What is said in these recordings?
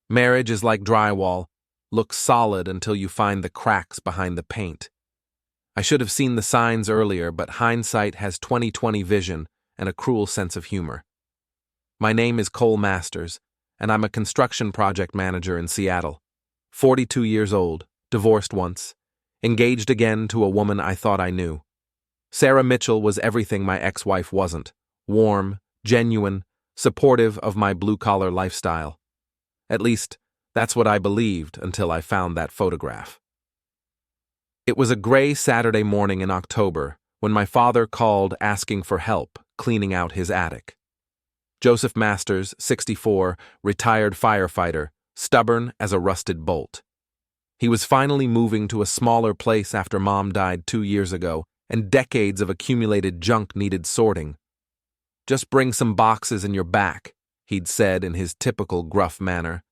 Marriage is like drywall, looks solid until you find the cracks behind the paint. I should have seen the signs earlier, but hindsight has 20/20 vision and a cruel sense of humor. My name is Cole Masters, and I'm a construction project manager in Seattle. 42 years old, divorced once, engaged again to a woman I thought I knew. Sarah Mitchell was everything my ex-wife wasn't: warm, genuine, supportive of my blue-collar lifestyle. At least, that's what I believed until I found that photograph. It was a gray Saturday morning in October when my father called asking for help cleaning out his attic. Joseph Masters, 64, retired firefighter, stubborn as a rusted bolt. He was finally moving to a smaller place after Mom died 2 years ago, and decades of accumulated junk needed sorting. "Just bring some boxes in your back," he'd said in his typical gruff manner.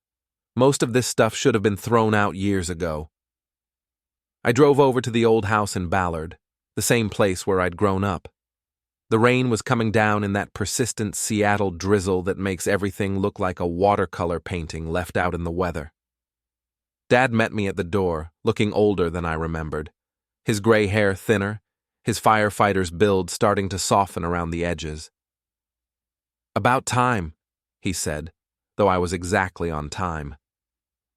Most of this stuff should have been thrown out years ago. I drove over to the old house in Ballard, the same place where I'd grown up. The rain was coming down in that persistent Seattle drizzle that makes everything look like a watercolor painting left out in the weather. Dad met me at the door, looking older than I remembered, his gray hair thinner, his firefighter's build starting to soften around the edges. "About time," he said, though I was exactly on time.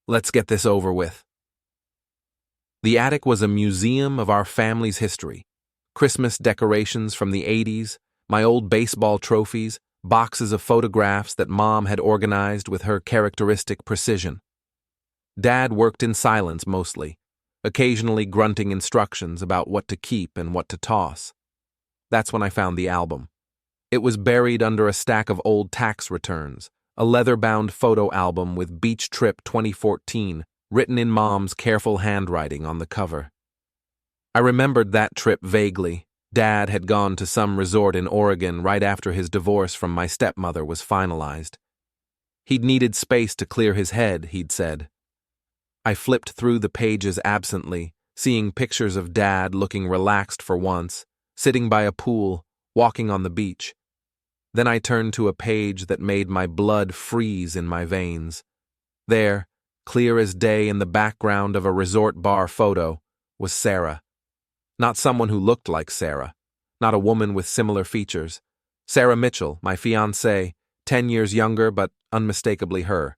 "Let's get this over with." The attic was a museum of our family's history. Christmas decorations from the 80s, my old baseball trophies, boxes of photographs that Mom had organized with her characteristic precision. Dad worked in silence mostly, occasionally grunting instructions about what to keep and what to toss. That's when I found the album. It was buried under a stack of old tax returns, a leather-bound photo album with Beach Trip 2014 written in Mom's careful handwriting on the cover. I remembered that trip vaguely. Dad had gone to some resort in Oregon right after his divorce from my stepmother was finalized. He'd needed space to clear his head, he'd said. I flipped through the pages absently, seeing pictures of Dad looking relaxed for once, sitting by a pool, walking on the beach. Then I turned to a page that made my blood freeze in my veins. There, clear as day in the background of a resort bar photo, was Sarah. Not someone who looked like Sarah, not a woman with similar features. Sarah Mitchell, my fiancée, 10 years younger but unmistakably her.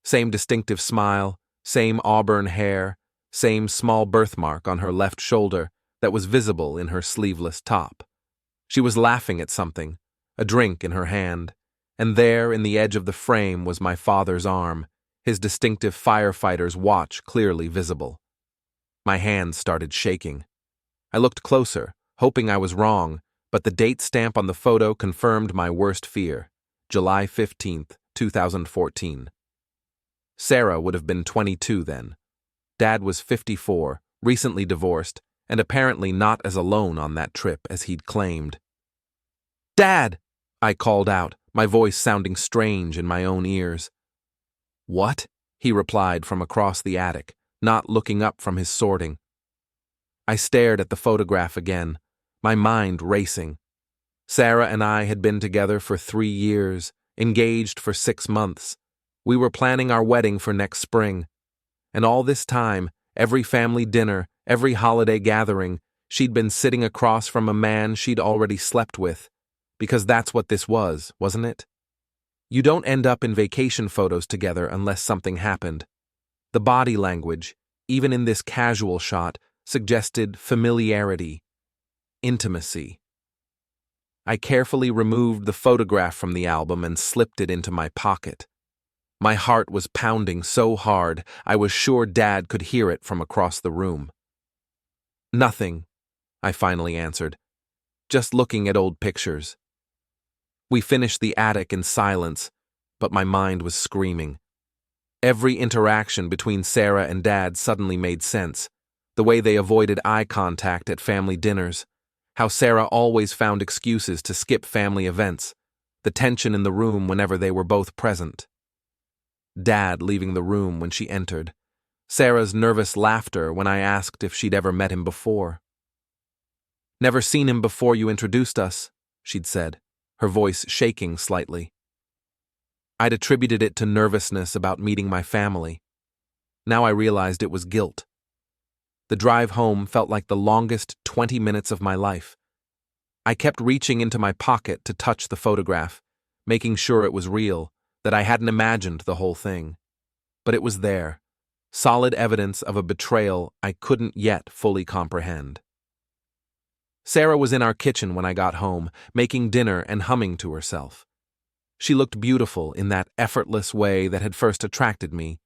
Same distinctive smile, same auburn hair, same small birthmark on her left shoulder that was visible in her sleeveless top. She was laughing at something, a drink in her hand, and there in the edge of the frame was my father's arm, his distinctive firefighter's watch clearly visible. My hands started shaking. I looked closer, hoping I was wrong, but the date stamp on the photo confirmed my worst fear: July 15th, 2014. Sarah would have been 22 then. Dad was 54, recently divorced, and apparently not as alone on that trip as he'd claimed. "Dad!" I called out, my voice sounding strange in my own ears. "What?" he replied from across the attic, not looking up from his sorting. I stared at the photograph again, my mind racing. Sarah and I had been together for 3 years, engaged for 6 months. We were planning our wedding for next spring. And all this time, every family dinner, every holiday gathering, she'd been sitting across from a man she'd already slept with. Because that's what this was, wasn't it? You don't end up in vacation photos together unless something happened. The body language, even in this casual shot, suggested familiarity, intimacy. I carefully removed the photograph from the album and slipped it into my pocket. My heart was pounding so hard, I was sure Dad could hear it from across the room. "Nothing," I finally answered. "Just looking at old pictures." We finished the attic in silence, but my mind was screaming. Every interaction between Sarah and Dad suddenly made sense. The way they avoided eye contact at family dinners, how Sarah always found excuses to skip family events, the tension in the room whenever they were both present. Dad leaving the room when she entered, Sarah's nervous laughter when I asked if she'd ever met him before. "Never seen him before you introduced us," she'd said, her voice shaking slightly. I'd attributed it to nervousness about meeting my family. Now I realized it was guilt. The drive home felt like the longest 20 minutes of my life. I kept reaching into my pocket to touch the photograph, making sure it was real, that I hadn't imagined the whole thing. But it was there, solid evidence of a betrayal I couldn't yet fully comprehend. Sarah was in our kitchen when I got home, making dinner and humming to herself. She looked beautiful in that effortless way that had first attracted me.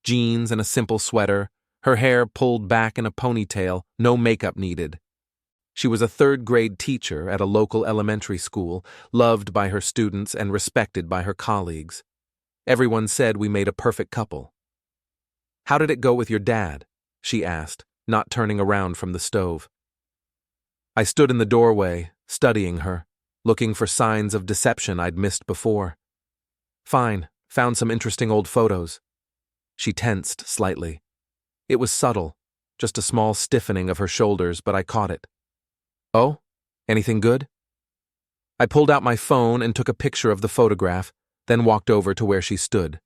Jeans and a simple sweater, her hair pulled back in a ponytail, no makeup needed. She was a third-grade teacher at a local elementary school, loved by her students and respected by her colleagues. Everyone said we made a perfect couple. "How did it go with your dad?" she asked, not turning around from the stove. I stood in the doorway, studying her, looking for signs of deception I'd missed before. "Fine, found some interesting old photos." She tensed slightly. It was subtle, just a small stiffening of her shoulders, but I caught it. "Oh? Anything good?" I pulled out my phone and took a picture of the photograph, then walked over to where she stood.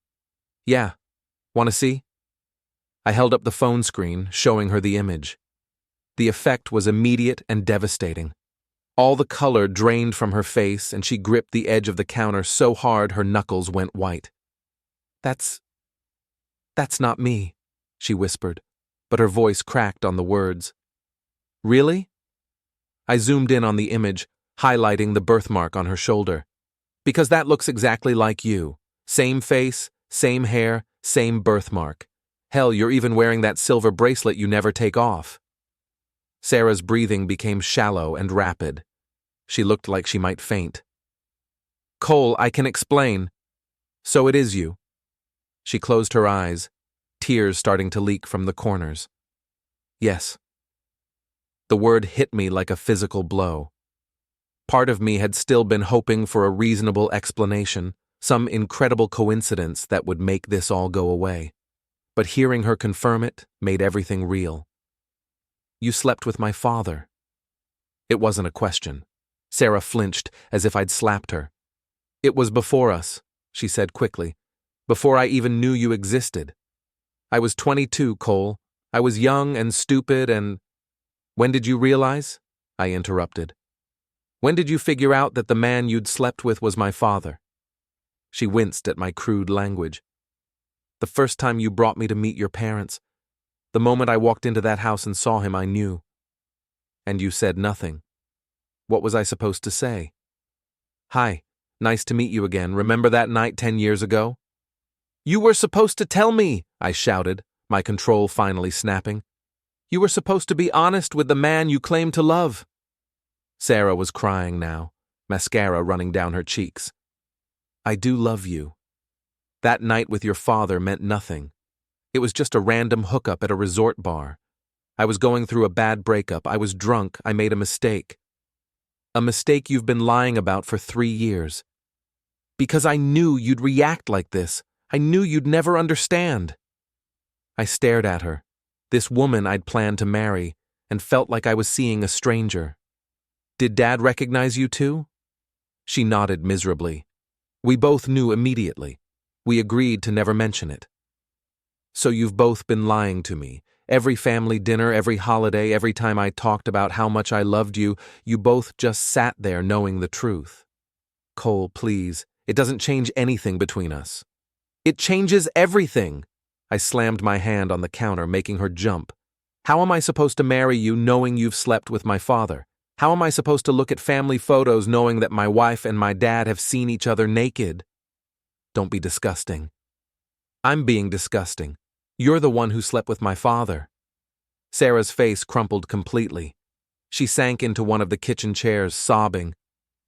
"Yeah. Want to see?" I held up the phone screen, showing her the image. The effect was immediate and devastating. All the color drained from her face, and she gripped the edge of the counter so hard her knuckles went white. That's not me," she whispered, but her voice cracked on the words. "Really?" I zoomed in on the image, highlighting the birthmark on her shoulder. "Because that looks exactly like you. Same face, same hair, same birthmark. Hell, you're even wearing that silver bracelet you never take off." Sarah's breathing became shallow and rapid. She looked like she might faint. "Cole, I can explain." "So it is you." She closed her eyes, tears starting to leak from the corners. "Yes." The word hit me like a physical blow. Part of me had still been hoping for a reasonable explanation, some incredible coincidence that would make this all go away. But hearing her confirm it made everything real. "You slept with my father." It wasn't a question. Sarah flinched as if I'd slapped her. "It was before us," she said quickly. "Before I even knew you existed. I was 22, Cole. I was young and stupid and—" "When did you realize?" I interrupted. "When did you figure out that the man you'd slept with was my father?" She winced at my crude language. "The first time you brought me to meet your parents. The moment I walked into that house and saw him, I knew." "And you said nothing." What was I supposed to say? "Hi, nice to meet you again. Remember that night 10 years ago?" "You were supposed to tell me," I shouted, my control finally snapping. "You were supposed to be honest with the man you claim to love." Sarah was crying now, mascara running down her cheeks. "I do love you. That night with your father meant nothing. It was just a random hookup at a resort bar. I was going through a bad breakup. I was drunk. I made a mistake. A mistake you've been lying about for 3 years. Because I knew you'd react like this. I knew you'd never understand." I stared at her, this woman I'd planned to marry, and felt like I was seeing a stranger. "Did Dad recognize you too?" She nodded miserably. "We both knew immediately. We agreed to never mention it." "So you've both been lying to me. Every family dinner, every holiday, every time I talked about how much I loved you, you both just sat there knowing the truth." "Cole, please. It doesn't change anything between us." "It changes everything." I slammed my hand on the counter, making her jump. "How am I supposed to marry you knowing you've slept with my father? How am I supposed to look at family photos knowing that my wife and my dad have seen each other naked?" "Don't be disgusting." "I'm being disgusting. You're the one who slept with my father." Sarah's face crumpled completely. She sank into one of the kitchen chairs, sobbing.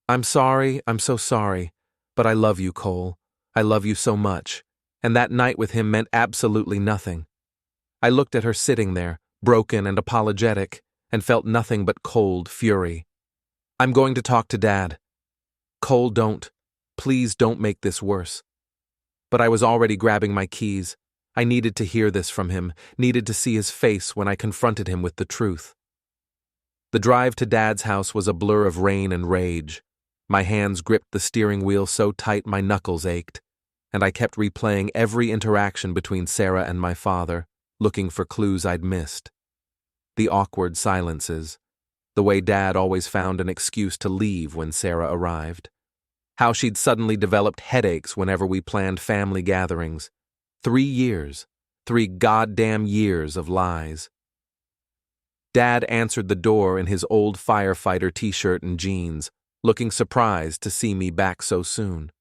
I'm so sorry, but I love you, Cole. I love you so much, and that night with him meant absolutely nothing." I looked at her sitting there, broken and apologetic, and felt nothing but cold fury. "I'm going to talk to Dad." "Cole, don't. Please don't make this worse." But I was already grabbing my keys. I needed to hear this from him, needed to see his face when I confronted him with the truth. The drive to Dad's house was a blur of rain and rage. My hands gripped the steering wheel so tight my knuckles ached. and I kept replaying every interaction between Sarah and my father, looking for clues I'd missed. The awkward silences, the way Dad always found an excuse to leave when Sarah arrived, how she'd suddenly developed headaches whenever we planned family gatherings. 3 years, 3 goddamn years of lies. Dad answered the door in his old firefighter t-shirt and jeans, looking surprised to see me back so soon.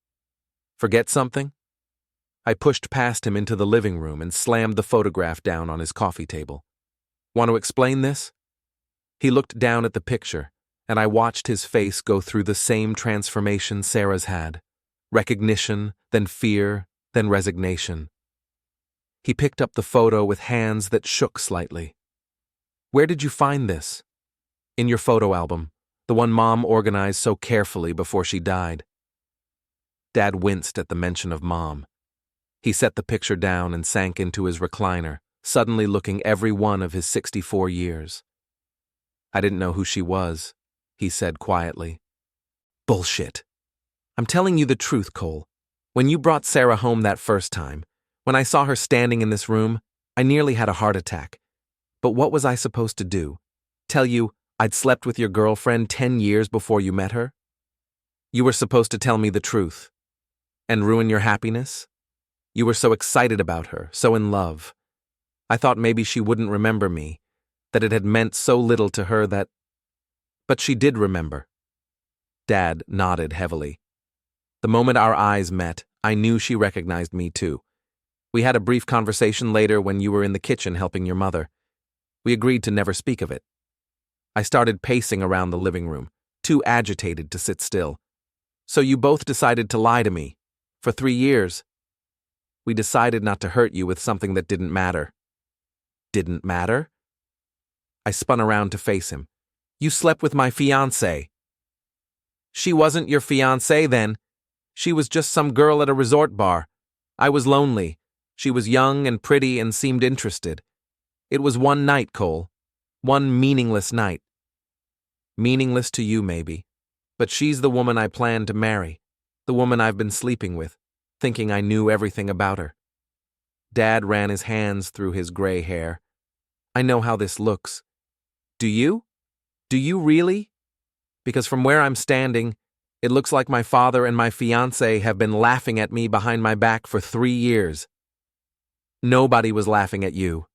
Forget something? I pushed past him into the living room and slammed the photograph down on his coffee table. Want to explain this? He looked down at the picture, and I watched his face go through the same transformation Sarah's had. Recognition, then fear, then resignation. He picked up the photo with hands that shook slightly. Where did you find this? In your photo album, the one Mom organized so carefully before she died. Dad winced at the mention of Mom. He set the picture down and sank into his recliner, suddenly looking every one of his 64 years. I didn't know who she was, he said quietly. Bullshit. I'm telling you the truth, Cole. When you brought Sarah home that first time, when I saw her standing in this room, I nearly had a heart attack. But what was I supposed to do? Tell you I'd slept with your girlfriend 10 years before you met her? You were supposed to tell me the truth. And ruin your happiness? You were so excited about her, so in love. I thought maybe she wouldn't remember me, that it had meant so little to her that... But she did remember. Dad nodded heavily. The moment our eyes met, I knew she recognized me too. We had a brief conversation later when you were in the kitchen helping your mother. We agreed to never speak of it. I started pacing around the living room, too agitated to sit still. So you both decided to lie to me. For 3 years. We decided not to hurt you with something that didn't matter. Didn't matter? I spun around to face him. You slept with my fiancée. She wasn't your fiancée then. She was just some girl at a resort bar. I was lonely. She was young and pretty and seemed interested. It was one night, Cole. One meaningless night. Meaningless to you, maybe. But she's the woman I planned to marry. The woman I've been sleeping with, thinking I knew everything about her. Dad ran his hands through his gray hair. I know how this looks. Do you? Do you really? Because from where I'm standing, it looks like my father and my fiancé have been laughing at me behind my back for 3 years. Nobody was laughing at you.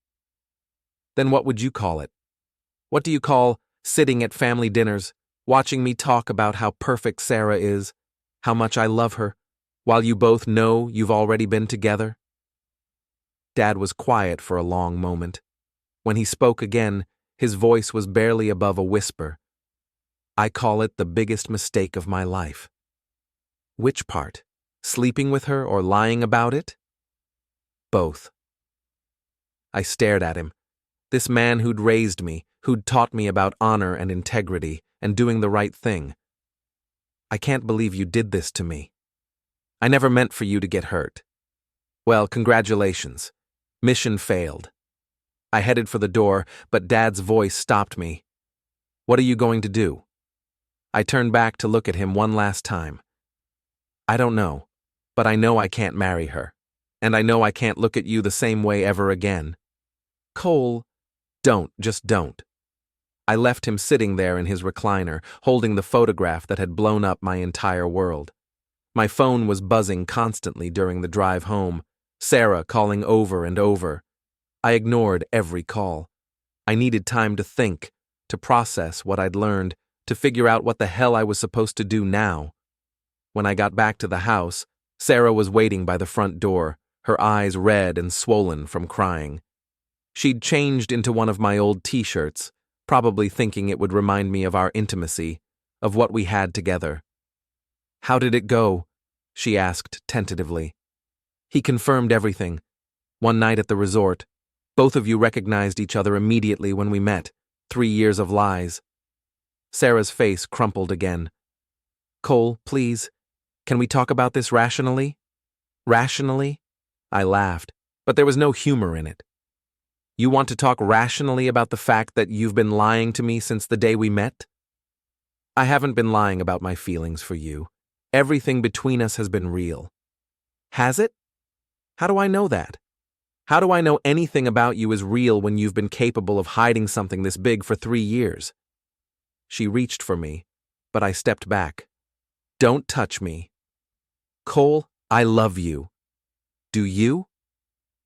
Then what would you call it? What do you call sitting at family dinners, watching me talk about how perfect Sarah is, how much I love her, while you both know you've already been together? Dad was quiet for a long moment. When he spoke again, his voice was barely above a whisper. I call it the biggest mistake of my life. Which part? Sleeping with her or lying about it? Both. I stared at him. This man who'd raised me, who'd taught me about honor and integrity and doing the right thing. I can't believe you did this to me. I never meant for you to get hurt. Well, congratulations. Mission failed. I headed for the door, but Dad's voice stopped me. What are you going to do? I turned back to look at him one last time. I don't know, but I know I can't marry her. And I know I can't look at you the same way ever again. Cole, just don't. I left him sitting there in his recliner, holding the photograph that had blown up my entire world. My phone was buzzing constantly during the drive home, Sarah calling over and over. I ignored every call. I needed time to think, to process what I'd learned, to figure out what the hell I was supposed to do now. When I got back to the house, Sarah was waiting by the front door, her eyes red and swollen from crying. She'd changed into one of my old t-shirts, probably thinking it would remind me of our intimacy, of what we had together. How did it go? She asked tentatively. He confirmed everything. One night at the resort, both of you recognized each other immediately when we met. 3 years of lies. Sarah's face crumpled again. Cole, please, can we talk about this rationally? Rationally? I laughed, but there was no humor in it. You want to talk rationally about the fact that you've been lying to me since the day we met? I haven't been lying about my feelings for you. Everything between us has been real. Has it? How do I know that? How do I know anything about you is real when you've been capable of hiding something this big for 3 years? She reached for me, but I stepped back. Don't touch me. Cole, I love you. Do you?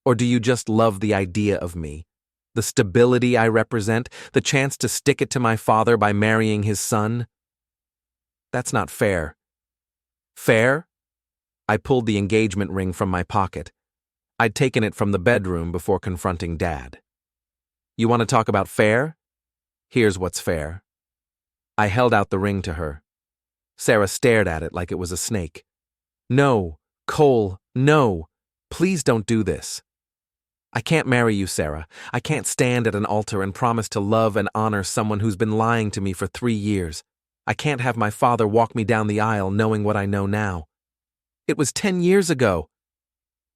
Or do you just love the idea of me? The stability I represent? The chance to stick it to my father by marrying his son? That's not fair. Fair? I pulled the engagement ring from my pocket. I'd taken it from the bedroom before confronting Dad. You want to talk about fair? Here's what's fair. I held out the ring to her. Sarah stared at it like it was a snake. No, Cole, no. Please don't do this. I can't marry you, Sarah. I can't stand at an altar and promise to love and honor someone who's been lying to me for 3 years. I can't have my father walk me down the aisle knowing what I know now. It was 10 years ago.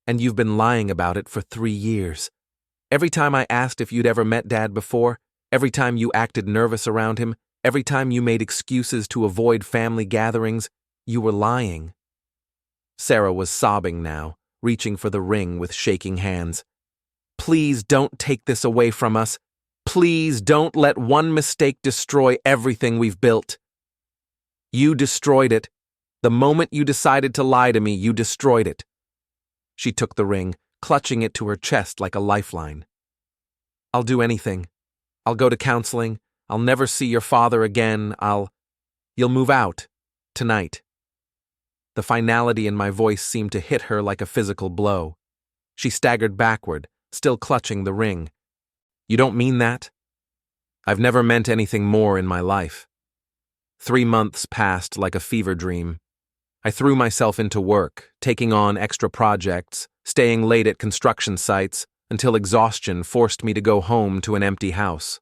And you've been lying about it for 3 years. Every time I asked if you'd ever met Dad before, every time you acted nervous around him, every time you made excuses to avoid family gatherings, you were lying. Sarah was sobbing now, reaching for the ring with shaking hands. Please don't take this away from us. Please don't let one mistake destroy everything we've built. You destroyed it. The moment you decided to lie to me, you destroyed it. She took the ring, clutching it to her chest like a lifeline. I'll do anything. I'll go to counseling. I'll never see your father again. You'll move out. Tonight. The finality in my voice seemed to hit her like a physical blow. She staggered backward, still clutching the ring. You don't mean that? I've never meant anything more in my life. 3 months passed like a fever dream. I threw myself into work, taking on extra projects, staying late at construction sites, until exhaustion forced me to go home to an empty house.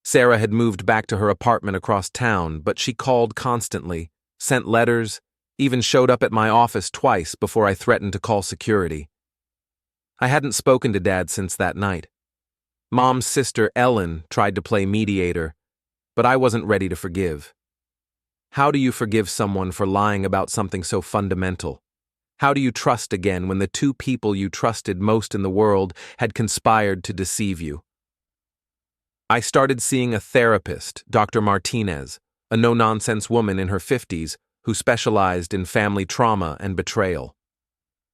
Sarah had moved back to her apartment across town, but she called constantly, sent letters, even showed up at my office twice before I threatened to call security. I hadn't spoken to Dad since that night. Mom's sister, Ellen, tried to play mediator, but I wasn't ready to forgive. How do you forgive someone for lying about something so fundamental? How do you trust again when the 2 people you trusted most in the world had conspired to deceive you? I started seeing a therapist, Dr. Martinez, a no-nonsense woman in her 50s who specialized in family trauma and betrayal.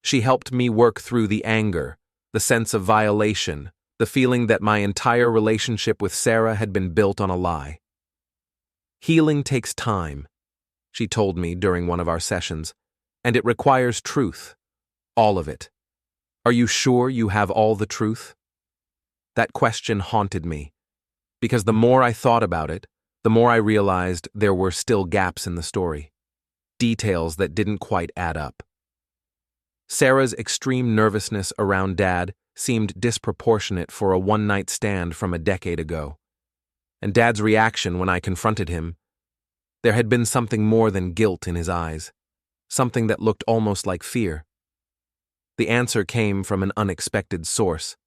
She helped me work through the anger, the sense of violation, the feeling that my entire relationship with Sarah had been built on a lie. Healing takes time, she told me during one of our sessions, and it requires truth, all of it. Are you sure you have all the truth? That question haunted me, because the more I thought about it, the more I realized there were still gaps in the story, details that didn't quite add up. Sarah's extreme nervousness around Dad seemed disproportionate for a one-night stand from a decade ago. And Dad's reaction when I confronted him, there had been something more than guilt in his eyes, something that looked almost like fear. The answer came from an unexpected source.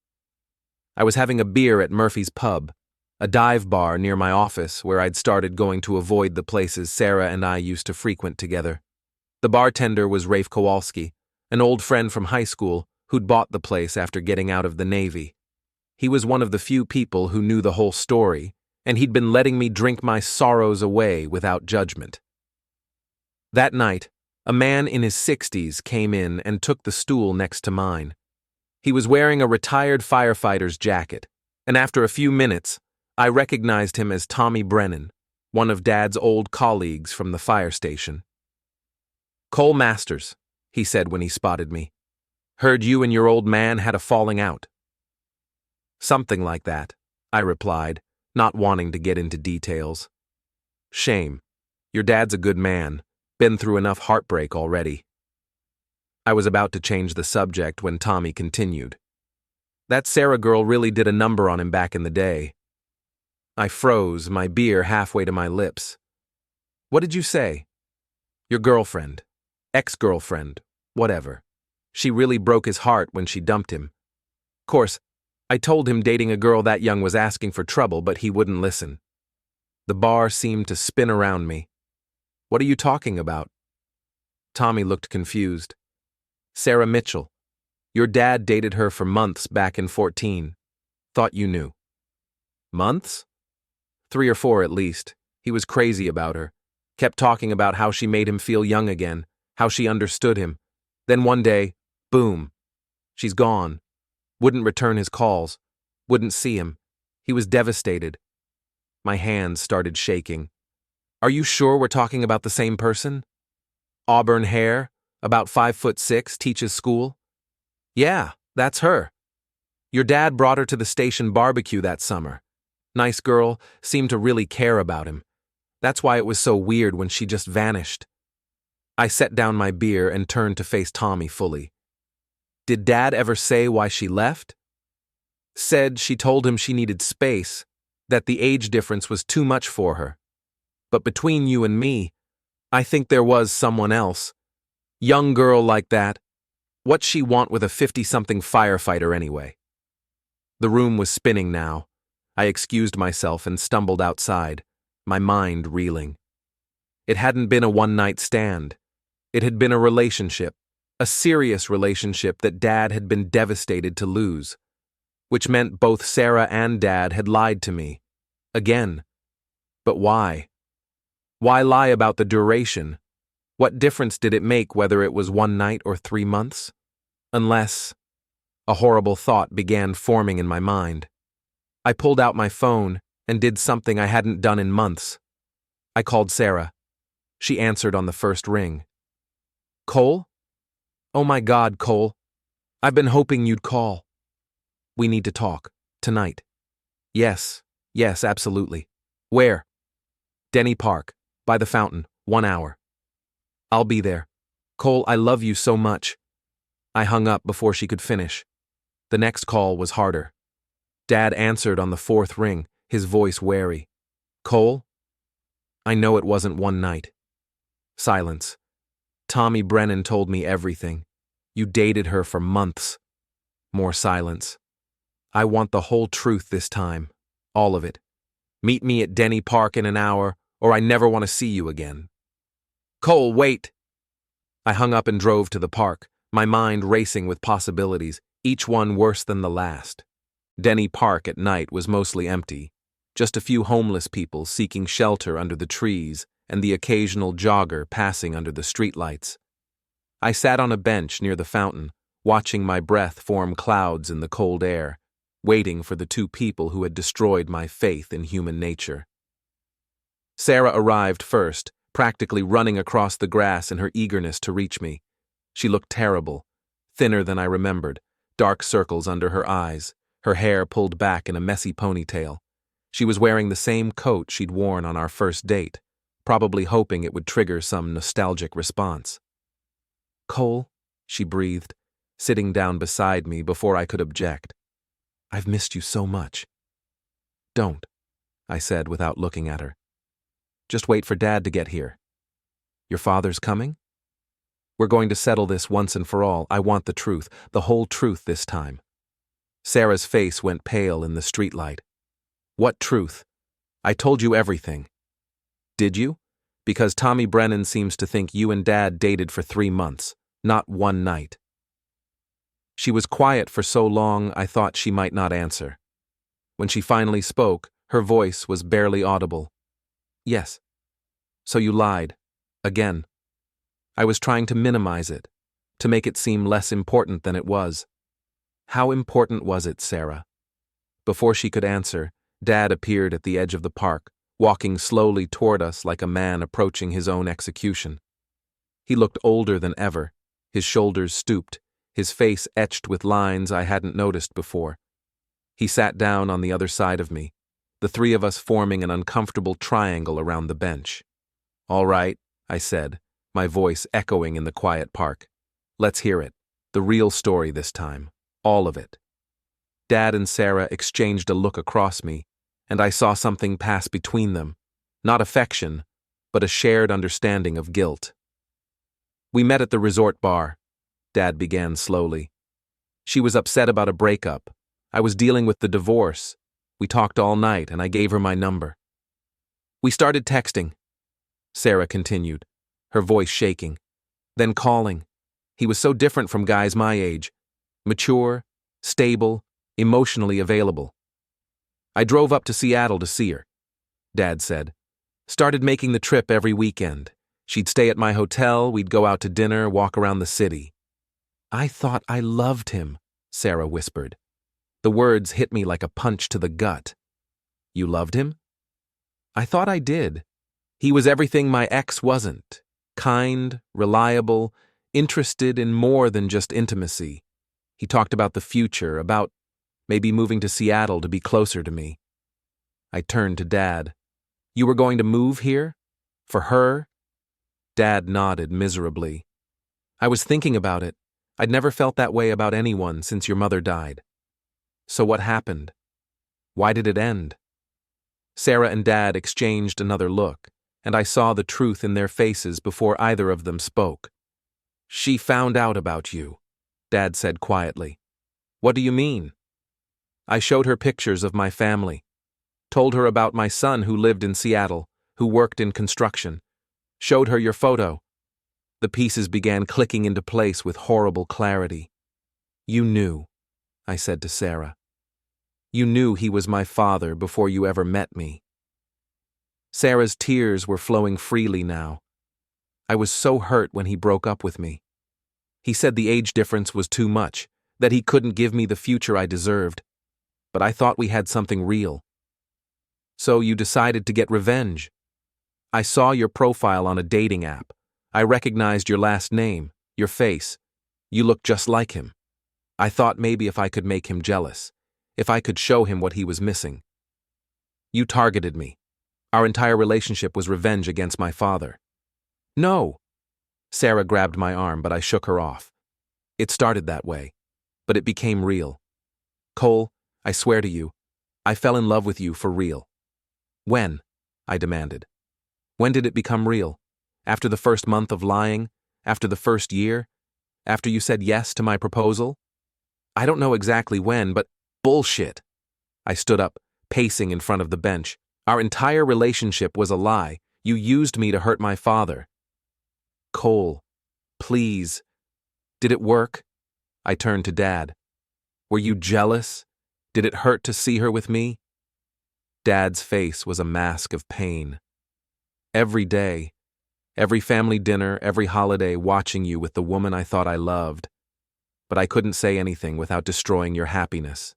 I was having a beer at Murphy's Pub, a dive bar near my office where I'd started going to avoid the places Sarah and I used to frequent together. The bartender was Rafe Kowalski, an old friend from high school who'd bought the place after getting out of the Navy. He was one of the few people who knew the whole story, and he'd been letting me drink my sorrows away without judgment. That night, a man in his 60s came in and took the stool next to mine. He was wearing a retired firefighter's jacket, and after a few minutes, I recognized him as Tommy Brennan, one of Dad's old colleagues from the fire station. Cole Masters, he said when he spotted me. Heard you and your old man had a falling out. Something like that, I replied, not wanting to get into details. Shame. Your dad's a good man, been through enough heartbreak already. I was about to change the subject when Tommy continued. That Sarah girl really did a number on him back in the day. I froze, my beer halfway to my lips. What did you say? Your girlfriend. Ex-girlfriend. Whatever. She really broke his heart when she dumped him. Course, I told him dating a girl that young was asking for trouble, but he wouldn't listen. The bar seemed to spin around me. What are you talking about? Tommy looked confused. Sarah Mitchell. Your dad dated her for months back in 14. Thought you knew. Months? 3 or 4 at least. He was crazy about her. Kept talking about how she made him feel young again, how she understood him. Then one day, boom. She's gone. Wouldn't return his calls. Wouldn't see him. He was devastated. My hands started shaking. Are you sure we're talking about the same person? Auburn hair, about 5'6", teaches school? Yeah, that's her. Your dad brought her to the station barbecue that summer. Nice girl, seemed to really care about him. That's why it was so weird when she just vanished. I set down my beer and turned to face Tommy fully. Did Dad ever say why she left? Said she told him she needed space, that the age difference was too much for her. But between you and me, I think there was someone else. Young girl like that. What'd she want with a 50-something firefighter anyway? The room was spinning now. I excused myself and stumbled outside, my mind reeling. It hadn't been a one-night stand. It had been a relationship, a serious relationship that Dad had been devastated to lose, which meant both Sarah and Dad had lied to me. Again. But why? Why lie about the duration? What difference did it make whether it was 1 night or 3 months? Unless... A horrible thought began forming in my mind. I pulled out my phone and did something I hadn't done in months. I called Sarah. She answered on the first ring. Cole? Oh my God, Cole. I've been hoping you'd call. We need to talk. Tonight. Yes, absolutely. Where? Denny Park, by the fountain, 1 hour. I'll be there. Cole, I love you so much. I hung up before she could finish. The next call was harder. Dad answered on the 4th ring, his voice wary. Cole? I know it wasn't 1 night. Silence. Tommy Brennan told me everything. You dated her for months. More silence. I want the whole truth this time. All of it. Meet me at Denny Park in 1 hour, or I never want to see you again. Cole, wait! I hung up and drove to the park, my mind racing with possibilities, each one worse than the last. Denny Park at night was mostly empty. Just a few homeless people seeking shelter under the trees and the occasional jogger passing under the streetlights. I sat on a bench near the fountain, watching my breath form clouds in the cold air, waiting for the 2 people who had destroyed my faith in human nature. Sarah arrived first, practically running across the grass in her eagerness to reach me. She looked terrible, thinner than I remembered, dark circles under her eyes, her hair pulled back in a messy ponytail. She was wearing the same coat she'd worn on our first date, probably hoping it would trigger some nostalgic response. Cole, she breathed, sitting down beside me before I could object. I've missed you so much. Don't, I said without looking at her. Just wait for Dad to get here. Your father's coming? We're going to settle this once and for all. I want the truth, the whole truth this time. Sarah's face went pale in the streetlight. What truth? I told you everything. Did you? Because Tommy Brennan seems to think you and Dad dated for 3 months, not 1 night. She was quiet for so long I thought she might not answer. When she finally spoke, her voice was barely audible. Yes. So you lied. Again. I was trying to minimize it, to make it seem less important than it was. How important was it, Sarah? Before she could answer, Dad appeared at the edge of the park, walking slowly toward us like a man approaching his own execution. He looked older than ever, his shoulders stooped, his face etched with lines I hadn't noticed before. He sat down on the other side of me, the 3 of us forming an uncomfortable triangle around the bench. All right, I said, my voice echoing in the quiet park. Let's hear it. The real story this time. All of it. Dad and Sarah exchanged a look across me, and I saw something pass between them. Not affection, but a shared understanding of guilt. We met at the resort bar, Dad began slowly. She was upset about a breakup. I was dealing with the divorce. We talked all night, and I gave her my number. We started texting, Sarah continued, her voice shaking, then calling. He was so different from guys my age. Mature, stable, emotionally available. I drove up to Seattle to see her, Dad said. Started making the trip every weekend. She'd stay at my hotel, we'd go out to dinner, walk around the city. I thought I loved him, Sarah whispered. The words hit me like a punch to the gut. You loved him? I thought I did. He was everything my ex wasn't. Kind, reliable, interested in more than just intimacy. He talked about the future, about maybe moving to Seattle to be closer to me. I turned to Dad. You were going to move here? For her? Dad nodded miserably. I was thinking about it. I'd never felt that way about anyone since your mother died. So what happened? Why did it end? Sarah and Dad exchanged another look, and I saw the truth in their faces before either of them spoke. She found out about you, Dad said quietly. What do you mean? I showed her pictures of my family, told her about my son who lived in Seattle, who worked in construction, showed her your photo. The pieces began clicking into place with horrible clarity. You knew, I said to Sarah. You knew he was my father before you ever met me. Sarah's tears were flowing freely now. I was so hurt when he broke up with me. He said the age difference was too much, that he couldn't give me the future I deserved. But I thought we had something real. So you decided to get revenge. I saw your profile on a dating app. I recognized your last name, your face. You looked just like him. I thought maybe if I could make him jealous, if I could show him what he was missing. You targeted me. Our entire relationship was revenge against my father. No. Sarah grabbed my arm, but I shook her off. It started that way, but it became real. Cole, I swear to you, I fell in love with you for real. When? I demanded. When did it become real? After the first month of lying? After the first year? After you said yes to my proposal? I don't know exactly when, but bullshit. I stood up, pacing in front of the bench. Our entire relationship was a lie. You used me to hurt my father. Cole, please. Did it work? I turned to Dad. Were you jealous? Did it hurt to see her with me? Dad's face was a mask of pain. Every day, every family dinner, every holiday, watching you with the woman I thought I loved. But I couldn't say anything without destroying your happiness.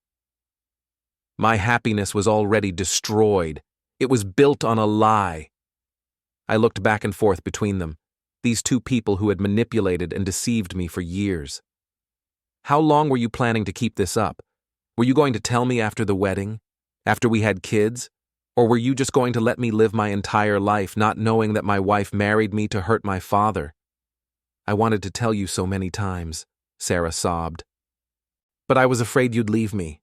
My happiness was already destroyed. It was built on a lie. I looked back and forth between them, these two people who had manipulated and deceived me for years. How long were you planning to keep this up? Were you going to tell me after the wedding? After we had kids? Or were you just going to let me live my entire life not knowing that my wife married me to hurt my father? I wanted to tell you so many times, Sarah sobbed. But I was afraid you'd leave me.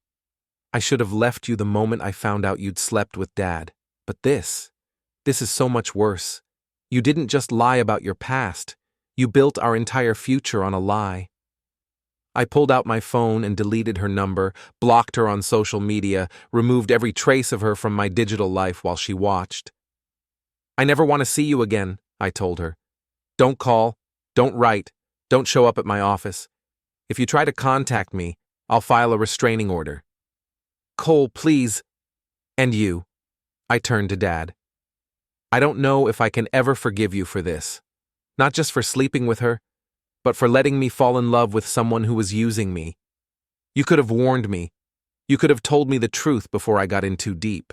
I should have left you the moment I found out you'd slept with Dad. But this is so much worse. You didn't just lie about your past. You built our entire future on a lie. I pulled out my phone and deleted her number, blocked her on social media, removed every trace of her from my digital life while she watched. I never want to see you again, I told her. Don't call, don't write, don't show up at my office. If you try to contact me, I'll file a restraining order. Cole, please. And you. I turned to Dad. I don't know if I can ever forgive you for this. Not just for sleeping with her, but for letting me fall in love with someone who was using me. You could have warned me. You could have told me the truth before I got in too deep.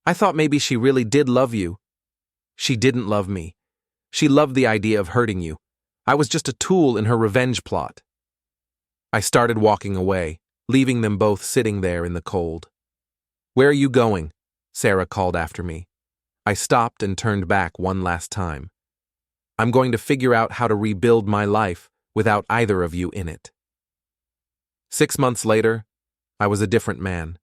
I thought maybe she really did love you. She didn't love me. She loved the idea of hurting you. I was just a tool in her revenge plot. I started walking away, leaving them both sitting there in the cold. Where are you going? Sarah called after me. I stopped and turned back one last time. I'm going to figure out how to rebuild my life without either of you in it. 6 months later, I was a different man.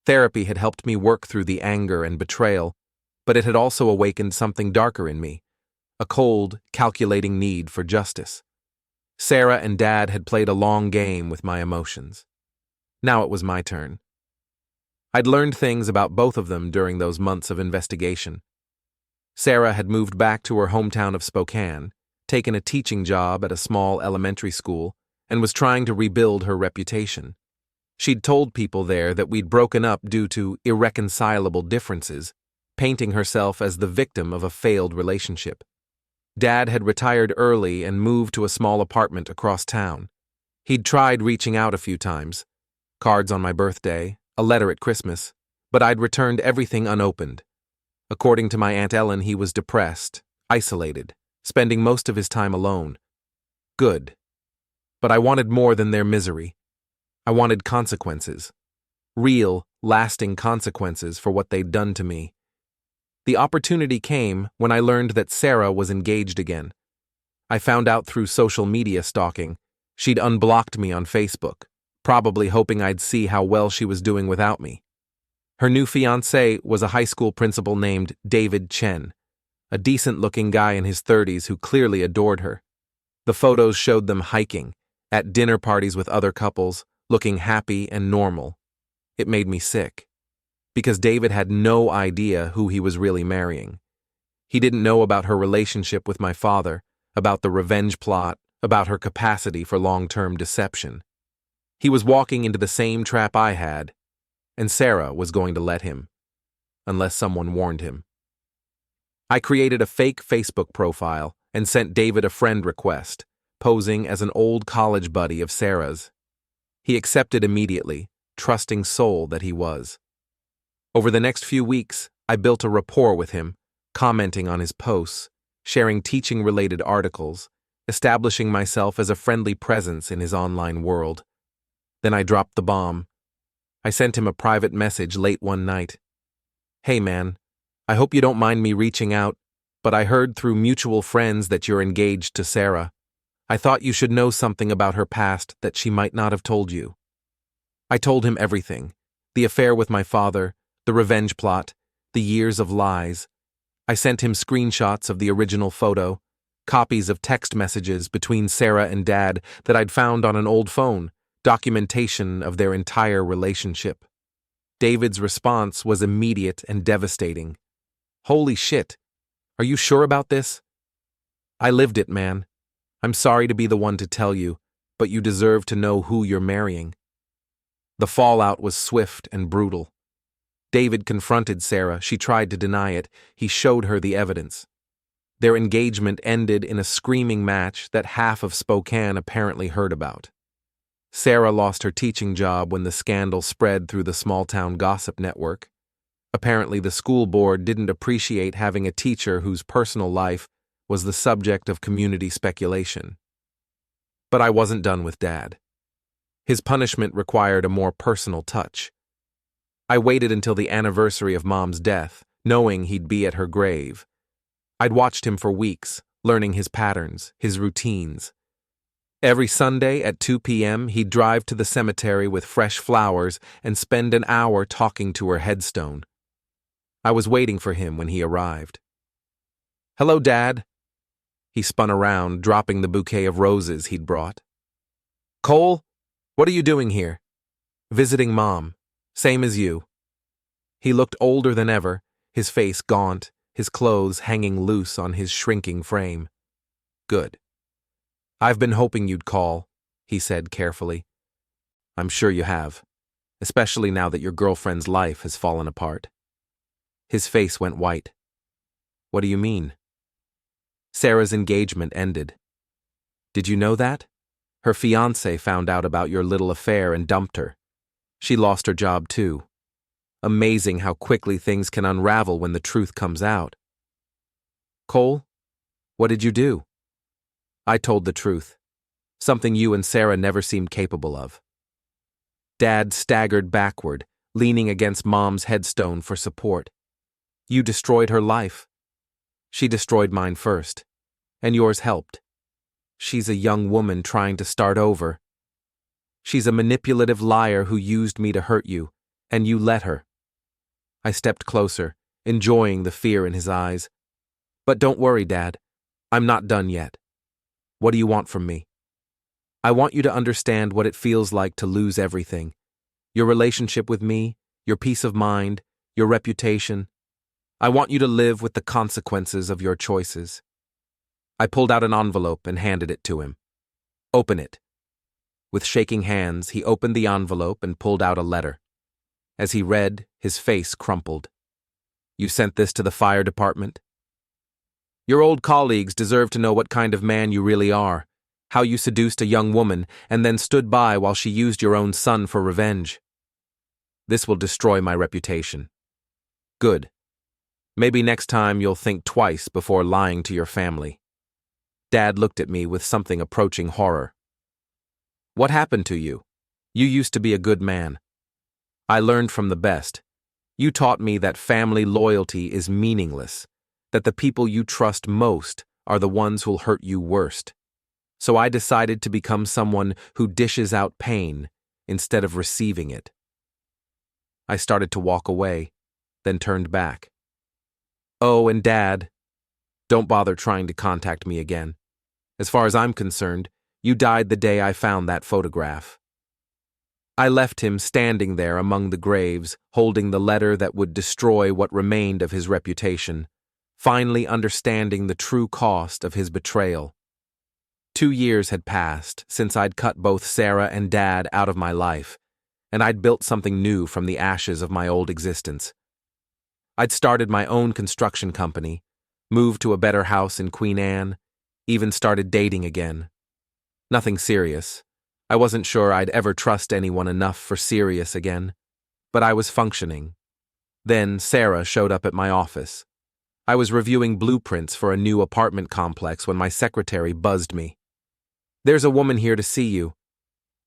Therapy had helped me work through the anger and betrayal, but it had also awakened something darker in me, a cold, calculating need for justice. Sarah and Dad had played a long game with my emotions. Now it was my turn. I'd learned things about both of them during those months of investigation. Sarah had moved back to her hometown of Spokane, taken a teaching job at a small elementary school, and was trying to rebuild her reputation. She'd told people there that we'd broken up due to irreconcilable differences, painting herself as the victim of a failed relationship. Dad had retired early and moved to a small apartment across town. He'd tried reaching out a few times, cards on my birthday, a letter at Christmas, but I'd returned everything unopened. According to my Aunt Ellen, he was depressed, isolated, spending most of his time alone. Good. But I wanted more than their misery. I wanted consequences. Real, lasting consequences for what they'd done to me. The opportunity came when I learned that Sarah was engaged again. I found out through social media stalking. She'd unblocked me on Facebook, probably hoping I'd see how well she was doing without me. Her new fiancé was a high school principal named David Chen, a decent-looking guy in his 30s who clearly adored her. The photos showed them hiking, at dinner parties with other couples, looking happy and normal. It made me sick, because David had no idea who he was really marrying. He didn't know about her relationship with my father, about the revenge plot, about her capacity for long-term deception. He was walking into the same trap I had, and Sarah was going to let him, unless someone warned him. I created a fake Facebook profile and sent David a friend request, posing as an old college buddy of Sarah's. He accepted immediately, trusting soul that he was. Over the next few weeks, I built a rapport with him, commenting on his posts, sharing teaching-related articles, establishing myself as a friendly presence in his online world. Then I dropped the bomb. I sent him a private message late one night. "Hey man, I hope you don't mind me reaching out, but I heard through mutual friends that you're engaged to Sarah. I thought you should know something about her past that she might not have told you." I told him everything: the affair with my father, the revenge plot, the years of lies. I sent him screenshots of the original photo, copies of text messages between Sarah and Dad that I'd found on an old phone, documentation of their entire relationship. David's response was immediate and devastating. "Holy shit. Are you sure about this?" "I lived it, man. I'm sorry to be the one to tell you, but you deserve to know who you're marrying." The fallout was swift and brutal. David confronted Sarah. She tried to deny it. He showed her the evidence. Their engagement ended in a screaming match that half of Spokane apparently heard about. Sarah lost her teaching job when the scandal spread through the small-town gossip network. Apparently, the school board didn't appreciate having a teacher whose personal life was the subject of community speculation. But I wasn't done with Dad. His punishment required a more personal touch. I waited until the anniversary of Mom's death, knowing he'd be at her grave. I'd watched him for weeks, learning his patterns, his routines. Every Sunday at 2 p.m., he'd drive to the cemetery with fresh flowers and spend an hour talking to her headstone. I was waiting for him when he arrived. "Hello, Dad." He spun around, dropping the bouquet of roses he'd brought. "Cole, what are you doing here?" "Visiting Mom. Same as you." He looked older than ever, his face gaunt, his clothes hanging loose on his shrinking frame. "Good. I've been hoping you'd call," he said carefully. "I'm sure you have, especially now that your girlfriend's life has fallen apart." His face went white. "What do you mean?" "Sarah's engagement ended. Did you know that? Her fiancé found out about your little affair and dumped her. She lost her job too. Amazing how quickly things can unravel when the truth comes out." "Cole, what did you do?" "I told the truth. Something you and Sarah never seemed capable of." Dad staggered backward, leaning against Mom's headstone for support. "You destroyed her life. She destroyed mine first, and yours helped. She's a young woman trying to start over. She's a manipulative liar who used me to hurt you, and you let her." I stepped closer, enjoying the fear in his eyes. "But don't worry, Dad. I'm not done yet. What do you want from me?" "I want you to understand what it feels like to lose everything. Your relationship with me, your peace of mind, your reputation. I want you to live with the consequences of your choices." I pulled out an envelope and handed it to him. Open it. With shaking hands, he opened the envelope and pulled out a letter. As he read, his face crumpled. You sent this to the fire department? Your old colleagues deserve to know what kind of man you really are, how you seduced a young woman and then stood by while she used your own son for revenge. This will destroy my reputation. Good. Maybe next time you'll think twice before lying to your family. Dad looked at me with something approaching horror. What happened to you? You used to be a good man. I learned from the best. You taught me that family loyalty is meaningless, that the people you trust most are the ones who'll hurt you worst. So I decided to become someone who dishes out pain instead of receiving it. I started to walk away, then turned back. Oh, and Dad, don't bother trying to contact me again. As far as I'm concerned, you died the day I found that photograph. I left him standing there among the graves, holding the letter that would destroy what remained of his reputation, finally understanding the true cost of his betrayal. 2 years had passed since I'd cut both Sarah and Dad out of my life, and I'd built something new from the ashes of my old existence. I'd started my own construction company, moved to a better house in Queen Anne, even started dating again. Nothing serious. I wasn't sure I'd ever trust anyone enough for serious again, but I was functioning. Then Sarah showed up at my office. I was reviewing blueprints for a new apartment complex when my secretary buzzed me. There's a woman here to see you.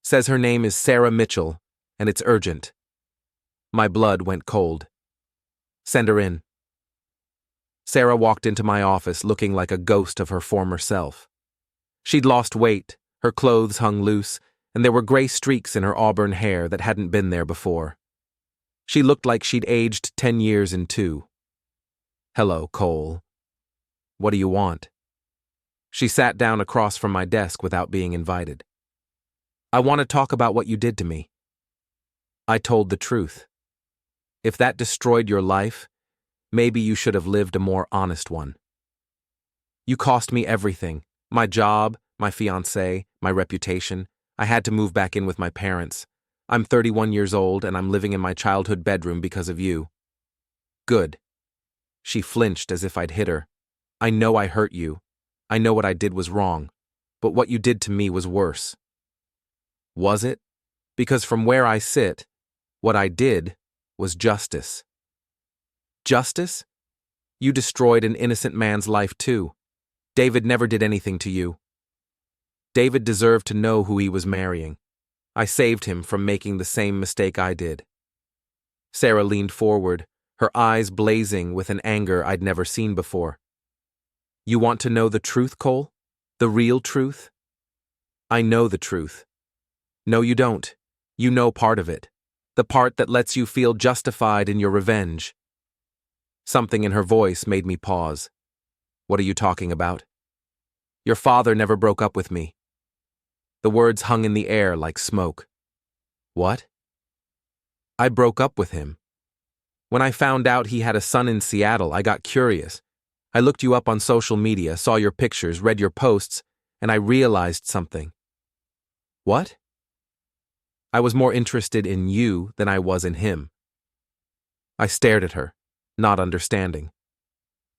Says her name is Sarah Mitchell, and it's urgent. My blood went cold. Send her in. Sarah walked into my office looking like a ghost of her former self. She'd lost weight, her clothes hung loose, and there were gray streaks in her auburn hair that hadn't been there before. She looked like she'd aged 10 years in 2. Hello, Cole. What do you want? She sat down across from my desk without being invited. I want to talk about what you did to me. I told the truth. If that destroyed your life, maybe you should have lived a more honest one. You cost me everything. My job, my fiancée, my reputation. I had to move back in with my parents. I'm 31 years old and I'm living in my childhood bedroom because of you. Good. She flinched as if I'd hit her. I know I hurt you. I know what I did was wrong. But what you did to me was worse. Was it? Because from where I sit, what I did was justice. Justice? You destroyed an innocent man's life too. David never did anything to you. David deserved to know who he was marrying. I saved him from making the same mistake I did. Sarah leaned forward, her eyes blazing with an anger I'd never seen before. You want to know the truth, Cole? The real truth? I know the truth. No, you don't. You know part of it. The part that lets you feel justified in your revenge. Something in her voice made me pause. What are you talking about? Your father never broke up with me. The words hung in the air like smoke. What? I broke up with him. When I found out he had a son in Seattle, I got curious. I looked you up on social media, saw your pictures, read your posts, and I realized something. What? I was more interested in you than I was in him. I stared at her, not understanding.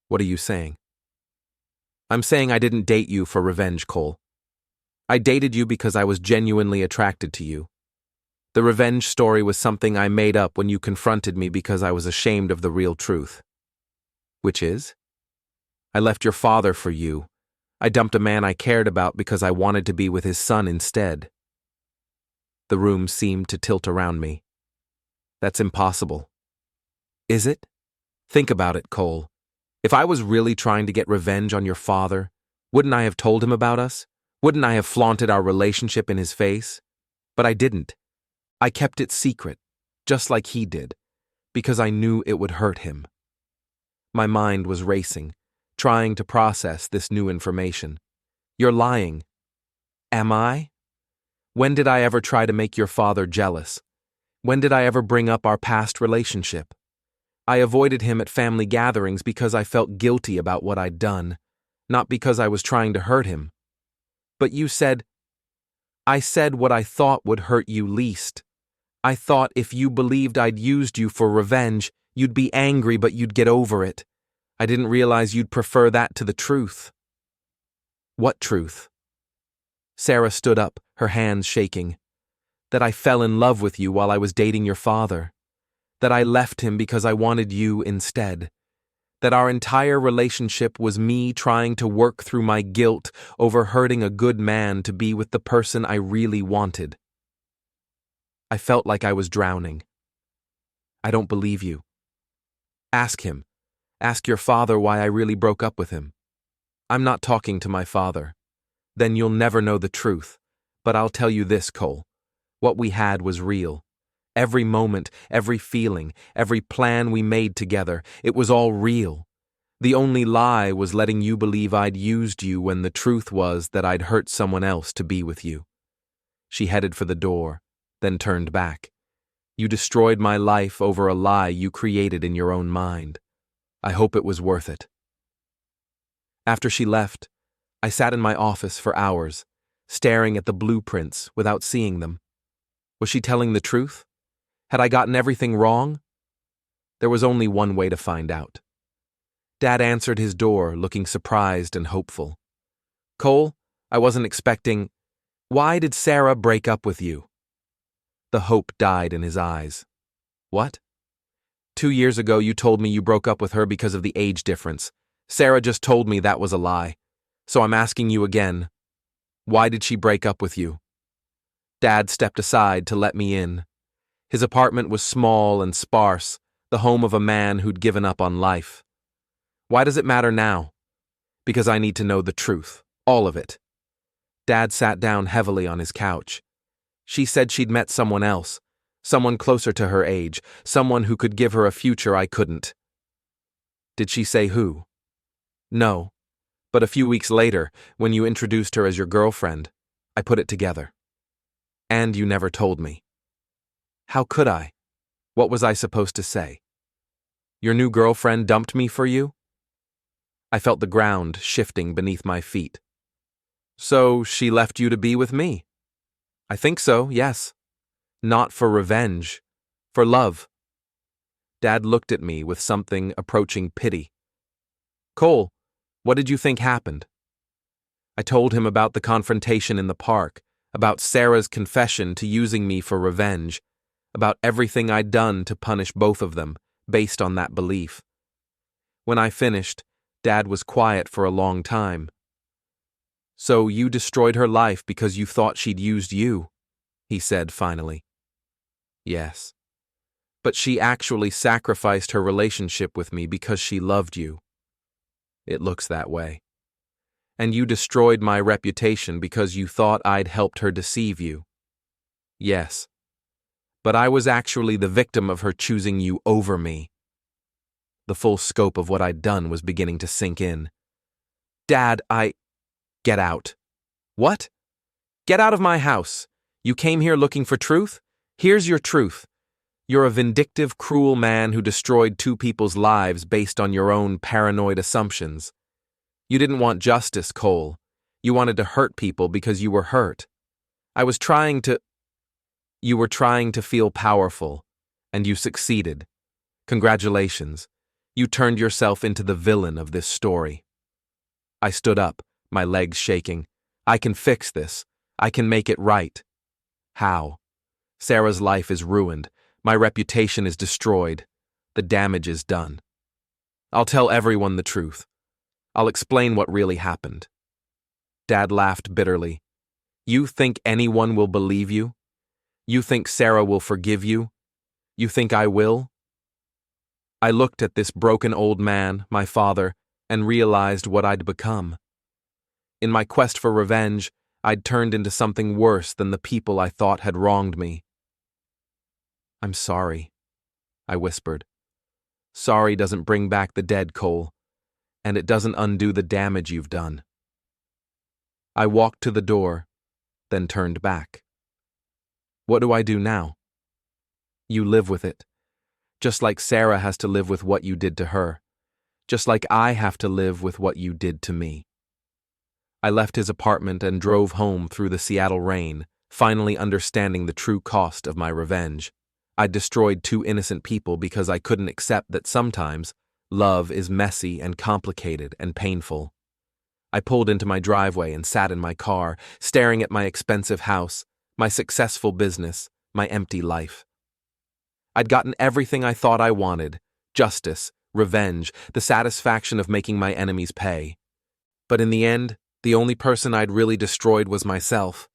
What are you saying? I'm saying I didn't date you for revenge, Cole. I dated you because I was genuinely attracted to you. The revenge story was something I made up when you confronted me because I was ashamed of the real truth. Which is? I left your father for you. I dumped a man I cared about because I wanted to be with his son instead. The room seemed to tilt around me. That's impossible. Is it? Think about it, Cole. If I was really trying to get revenge on your father, wouldn't I have told him about us? Wouldn't I have flaunted our relationship in his face? But I didn't. I kept it secret, just like he did, because I knew it would hurt him. My mind was racing, trying to process this new information. You're lying. Am I? When did I ever try to make your father jealous? When did I ever bring up our past relationship? I avoided him at family gatherings because I felt guilty about what I'd done. not because I was trying to hurt him. But you said, I said what I thought would hurt you least. I thought if you believed I'd used you for revenge, you'd be angry but you'd get over it. I didn't realize you'd prefer that to the truth. What truth? Sarah stood up, her hands shaking. That I fell in love with you while I was dating your father. That I left him because I wanted you instead. That our entire relationship was me trying to work through my guilt over hurting a good man to be with the person I really wanted. I felt like I was drowning. I don't believe you. Ask him. Ask your father why I really broke up with him. I'm not talking to my father. Then you'll never know the truth. But I'll tell you this, Cole. What we had was real. Every moment, every feeling, every plan we made together, it was all real. The only lie was letting you believe I'd used you when the truth was that I'd hurt someone else to be with you. She headed for the door, then turned back. You destroyed my life over a lie you created in your own mind. I hope it was worth it. After she left, I sat in my office for hours, staring at the blueprints without seeing them. Was she telling the truth? Had I gotten everything wrong? There was only one way to find out. Dad answered his door, looking surprised and hopeful. Cole, I wasn't expecting. Why did Sarah break up with you? The hope died in his eyes. What? 2 years ago you told me you broke up with her because of the age difference. Sarah just told me that was a lie. So I'm asking you again. Why did she break up with you? Dad stepped aside to let me in. His apartment was small and sparse, the home of a man who'd given up on life. Why does it matter now? Because I need to know the truth, all of it. Dad sat down heavily on his couch. She said she'd met someone else, someone closer to her age, someone who could give her a future I couldn't. Did she say who? No, but a few weeks later, when you introduced her as your girlfriend, I put it together. And you never told me. How could I? What was I supposed to say? Your new girlfriend dumped me for you? I felt the ground shifting beneath my feet. So she left you to be with me? I think so, yes. Not for revenge, for love. Dad looked at me with something approaching pity. Cole, what did you think happened? I told him about the confrontation in the park, about Sarah's confession to using me for revenge, about everything I'd done to punish both of them, based on that belief. When I finished, Dad was quiet for a long time. So you destroyed her life because you thought she'd used you, he said finally. Yes. But she actually sacrificed her relationship with me because she loved you. It looks that way. And you destroyed my reputation because you thought I'd helped her deceive you. Yes. But I was actually the victim of her choosing you over me. The full scope of what I'd done was beginning to sink in. Dad, Get out. What? Get out of my house. You came here looking for truth? Here's your truth. You're a vindictive, cruel man who destroyed 2 people's lives based on your own paranoid assumptions. You didn't want justice, Cole. You wanted to hurt people because you were hurt. You were trying to feel powerful, and you succeeded. Congratulations. You turned yourself into the villain of this story. I stood up, my legs shaking. I can fix this. I can make it right. How? Sarah's life is ruined. My reputation is destroyed. The damage is done. I'll tell everyone the truth. I'll explain what really happened. Dad laughed bitterly. You think anyone will believe you? You think Sarah will forgive you? You think I will? I looked at this broken old man, my father, and realized what I'd become. In my quest for revenge, I'd turned into something worse than the people I thought had wronged me. I'm sorry, I whispered. Sorry doesn't bring back the dead, Cole, and it doesn't undo the damage you've done. I walked to the door, then turned back. What do I do now? You live with it, just like Sarah has to live with what you did to her, just like I have to live with what you did to me. I left his apartment and drove home through the Seattle rain, finally understanding the true cost of my revenge. I destroyed two innocent people because I couldn't accept that sometimes love is messy and complicated and painful. I pulled into my driveway and sat in my car, staring at my expensive house, my successful business, my empty life. I'd gotten everything I thought I wanted: justice, revenge, the satisfaction of making my enemies pay. But in the end, the only person I'd really destroyed was myself.